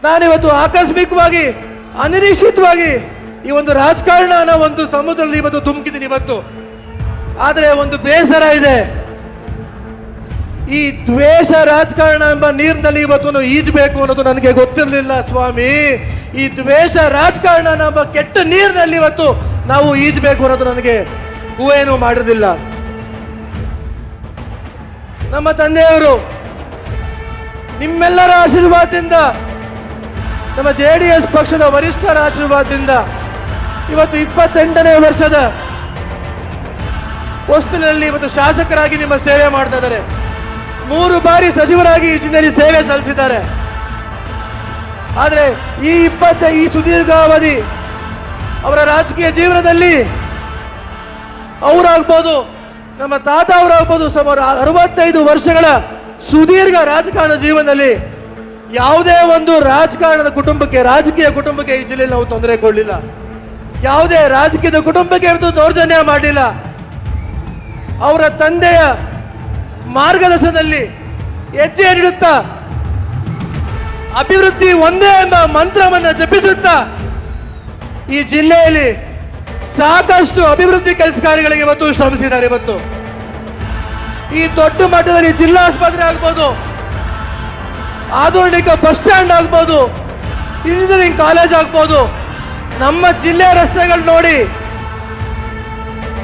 ನಾನಿವತ್ತು ಆಕಸ್ಮಿಕವಾಗಿ ಅನಿರೀಕ್ಷಿತವಾಗಿ ಈ ಒಂದು ರಾಜಕಾರಣ ಒಂದು ಸಮುದ್ರದಲ್ಲಿ ಇವತ್ತು ಧುಮುಕಿದ್ದೀನಿ ಇವತ್ತು. ಆದರೆ ಒಂದು ಬೇಸರ ಇದೆ, ಈ ದ್ವೇಷ ರಾಜಕಾರಣ ಎಂಬ ನೀರಿನಲ್ಲಿ ಇವತ್ತು ಈಜಬೇಕು ಅನ್ನೋದು ನನಗೆ ಗೊತ್ತಿರಲಿಲ್ಲ ಸ್ವಾಮಿ. ಈ ದ್ವೇಷ ರಾಜಕಾರಣ ಎಂಬ ಕೆಟ್ಟ ನೀರಿನಲ್ಲಿ ಇವತ್ತು ನಾವು ಈಜಬೇಕು ಅನ್ನೋದು ನನಗೆ ಊಹೆನೂ ಮಾಡಿರಲಿಲ್ಲ. ನಮ್ಮ ತಂದೆಯವರು ನಿಮ್ಮೆಲ್ಲರ ಆಶೀರ್ವಾದದಿಂದ, ನಮ್ಮ JDS ಪಕ್ಷದ ವರಿಷ್ಠರ ಆಶೀರ್ವಾದದಿಂದ ಇವತ್ತು 28ನೇ ವರ್ಷದ ಹೊಸ್ತಿಲಲ್ಲಿ ಇವತ್ತು ಶಾಸಕರಾಗಿ ನಿಮ್ಮ ಸೇವೆ ಮಾಡ್ತಾ ಇದ್ದಾರೆ. 3 ಬಾರಿ ಸಚಿವರಾಗಿ ಈ ಜಿಲ್ಲೆಯಲ್ಲಿ ಸೇವೆ ಸಲ್ಲಿಸಿದ್ದಾರೆ. ಆದರೆ ಈ ಸುದೀರ್ಘಾವಧಿ ಅವರ ರಾಜಕೀಯ ಜೀವನದಲ್ಲಿ ಅವರಾಗ್ಬೋದು, ನಮ್ಮ ತಾತ ಅವರಾಗ್ಬೋದು, ಸುಮಾರು 65 ವರ್ಷಗಳ ಸುದೀರ್ಘ ರಾಜಕಾರಣ ಜೀವನದಲ್ಲಿ ಯಾವುದೇ ಒಂದು ರಾಜಕಾರಣದ ಕುಟುಂಬಕ್ಕೆ, ರಾಜಕೀಯ ಕುಟುಂಬಕ್ಕೆ ಈ ಜಿಲ್ಲೆಯಲ್ಲಿ ನಾವು ತೊಂದರೆ ಕೊಡಲಿಲ್ಲ. ಯಾವುದೇ ರಾಜಕೀಯದ ಕುಟುಂಬಕ್ಕೆ ಇವತ್ತು ದೌರ್ಜನ್ಯ ಮಾಡಲಿಲ್ಲ. ಅವರ ತಂದೆಯ ಮಾರ್ಗದರ್ಶನದಲ್ಲಿ ಹೆಜ್ಜೆ ನೀಡುತ್ತಾ ಅಭಿವೃದ್ಧಿ ಒಂದೇ ಎಂಬ ಮಂತ್ರವನ್ನು ಜಪಿಸುತ್ತಾ ಈ ಜಿಲ್ಲೆಯಲ್ಲಿ ಸಾಕಷ್ಟು ಅಭಿವೃದ್ಧಿ ಕೆಲಸ ಕಾರ್ಯಗಳಿಗೆ ಇವತ್ತು ಶ್ರಮಿಸಿದ್ದಾರೆ. ಇವತ್ತು ಈ ದೊಡ್ಡ ಮಟ್ಟದಲ್ಲಿ ಜಿಲ್ಲಾ ಆಸ್ಪತ್ರೆ ಆಗ್ಬೋದು, ಆಧುನಿಕ ಬಸ್ ಸ್ಟ್ಯಾಂಡ್ ಆಗ್ಬೋದು, ಇಂಜಿನಿಯರಿಂಗ್ ಕಾಲೇಜ್ ಆಗ್ಬೋದು, ನಮ್ಮ ಜಿಲ್ಲೆಯ ರಸ್ತೆಗಳು ನೋಡಿ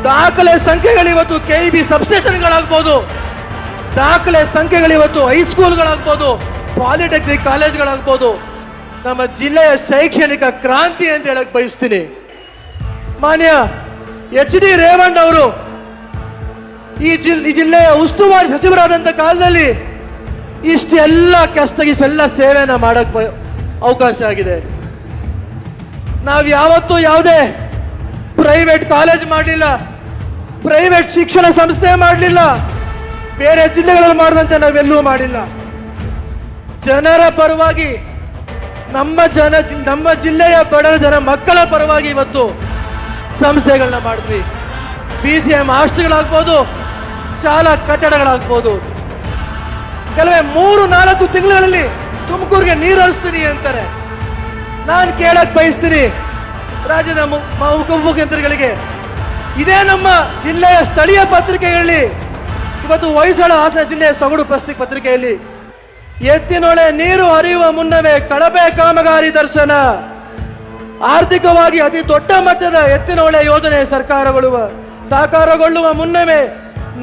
ದಾಖಲೆ ಸಂಖ್ಯೆಗಳು ಇವತ್ತು KEB ಸಬ್ಸ್ಟೇಷನ್ಗಳಾಗ್ಬೋದು, ದಾಖಲೆ ಸಂಖ್ಯೆಗಳು ಇವತ್ತು ಹೈಸ್ಕೂಲ್ಗಳಾಗ್ಬೋದು, ಪಾಲಿಟೆಕ್ನಿಕ್ ಕಾಲೇಜ್ಗಳಾಗ್ಬೋದು. ನಮ್ಮ ಜಿಲ್ಲೆಯ ಶೈಕ್ಷಣಿಕ ಕ್ರಾಂತಿ ಅಂತ ಹೇಳಕ್ ಬಯಸ್ತೀನಿ. ಮಾನ್ಯ HD ರೇವಣ್ಣ ಅವರು ಈ ಜಿಲ್ಲೆಯ ಉಸ್ತುವಾರಿ ಸಚಿವರಾದಂಥ ಕಾಲದಲ್ಲಿ ಇಷ್ಟೆಲ್ಲ ಇಷ್ಟೆಲ್ಲ ಸೇವೆನ ಮಾಡಕ್ ಅವಕಾಶ ಆಗಿದೆ. ನಾವು ಯಾವತ್ತೂ ಯಾವುದೇ ಪ್ರೈವೇಟ್ ಕಾಲೇಜ್ ಮಾಡಲಿಲ್ಲ, ಪ್ರೈವೇಟ್ ಶಿಕ್ಷಣ ಸಂಸ್ಥೆ ಮಾಡಲಿಲ್ಲ, ಬೇರೆ ಜಿಲ್ಲೆಗಳಲ್ಲಿ ಮಾಡಿದಂತೆ ನಾವೆಲ್ಲೂ ಮಾಡಿಲ್ಲ. ಜನರ ಪರವಾಗಿ, ನಮ್ಮ ಜಿಲ್ಲೆಯ ಬಡ ಜನ ಮಕ್ಕಳ ಪರವಾಗಿ ಇವತ್ತು ಸಂಸ್ಥೆಗಳನ್ನ ಮಾಡಿದ್ವಿ. BCM ಹಾಸ್ಟೆಲ್ಗಳಾಗ್ಬೋದು, ಶಾಲಾ ಕಟ್ಟಡಗಳಾಗ್ಬೋದು. ಕೆಲವೇ 3-4 ತಿಂಗಳಲ್ಲಿ ತುಮಕೂರಿಗೆ ನೀರು ಹರಿಸ್ತೀನಿ ಅಂತಾರೆ. ನಾನು ಕೇಳಕ್ ಬಯಸ್ತೀನಿ ರಾಜ್ಯದ ಉಪಮುಖ್ಯಮಂತ್ರಿಗಳಿಗೆ, ಇದೇ ನಮ್ಮ ಜಿಲ್ಲೆಯ ಸ್ಥಳೀಯ ಪತ್ರಿಕೆಗಳಲ್ಲಿ ಇವತ್ತು ಹೊಯ್ಸಳ ಹಾಸನ ಜಿಲ್ಲೆಯ ಸೊಗಡು ಪತ್ರಿಕೆಯಲ್ಲಿ ಎತ್ತಿನೊಳೆ ನೀರು ಹರಿಯುವ ಮುನ್ನವೇ ಕಳಪೆ ಕಾಮಗಾರಿ ದರ್ಶನ, ಆರ್ಥಿಕವಾಗಿ ಅತಿ ದೊಡ್ಡ ಮಟ್ಟದ ಎತ್ತಿನೊಳೆ ಯೋಜನೆ ಸಾಕಾರಗೊಳ್ಳುವ ಮುನ್ನವೇ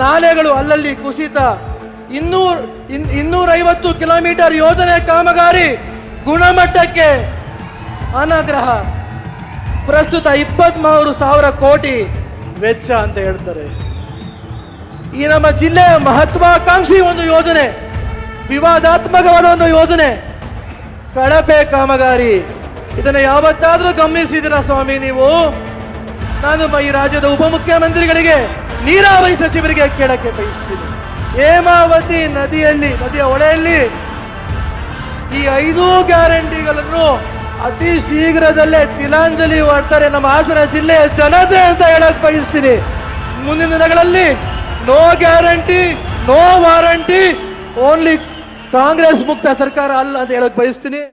ನಾಲೆಗಳು ಅಲ್ಲಲ್ಲಿ ಕುಸಿತ, 250 ಕಿಲೋಮೀಟರ್ ಯೋಜನೆ ಕಾಮಗಾರಿ ಗುಣಮಟ್ಟಕ್ಕೆ ಅನಗ್ರಹ, ಪ್ರಸ್ತುತ 23,000 ಕೋಟಿ ವೆಚ್ಚ ಅಂತ ಹೇಳ್ತಾರೆ. ಈ ನಮ್ಮ ಜಿಲ್ಲೆಯ ಮಹತ್ವಾಕಾಂಕ್ಷಿ ಒಂದು ಯೋಜನೆ, ವಿವಾದಾತ್ಮಕವಾದ ಒಂದು ಯೋಜನೆ ಕಳಪೆ ಕಾಮಗಾರಿ. ಇದನ್ನು ಯಾವತ್ತಾದ್ರೂ ಗಮನಿಸಿದಿರಾ ಸ್ವಾಮಿ ನೀವು? ನಾನು ಈ ರಾಜ್ಯದ ಉಪಮುಖ್ಯಮಂತ್ರಿಗಳಿಗೆ, ನೀರಾವರಿ ಸಚಿವರಿಗೆ ಕೇಳಕ್ಕೆ ಬಯಸ್ತೀನಿ. ಹೇಮಾವತಿ ನದಿಯ ಹೊಳೆಯಲ್ಲಿ ಈ 5 ಗ್ಯಾರಂಟಿಗಳನ್ನು ಅತಿ ಶೀಘ್ರದಲ್ಲೇ ತಿಲಾಂಜಲಿ ಮಾಡ್ತಾರೆ ನಮ್ಮ ಹಾಸನ ಜಿಲ್ಲೆಯ ಜನತೆ ಅಂತ ಹೇಳಕ್ ಬಯಸ್ತೀನಿ. ಮುಂದಿನ ದಿನಗಳಲ್ಲಿ no guarantee, no warranty, only Congress ಮುಕ್ತ ಸರ್ಕಾರ ಅಲ್ಲ ಅಂತ ಹೇಳಕ್ ಬಯಸ್ತೀನಿ.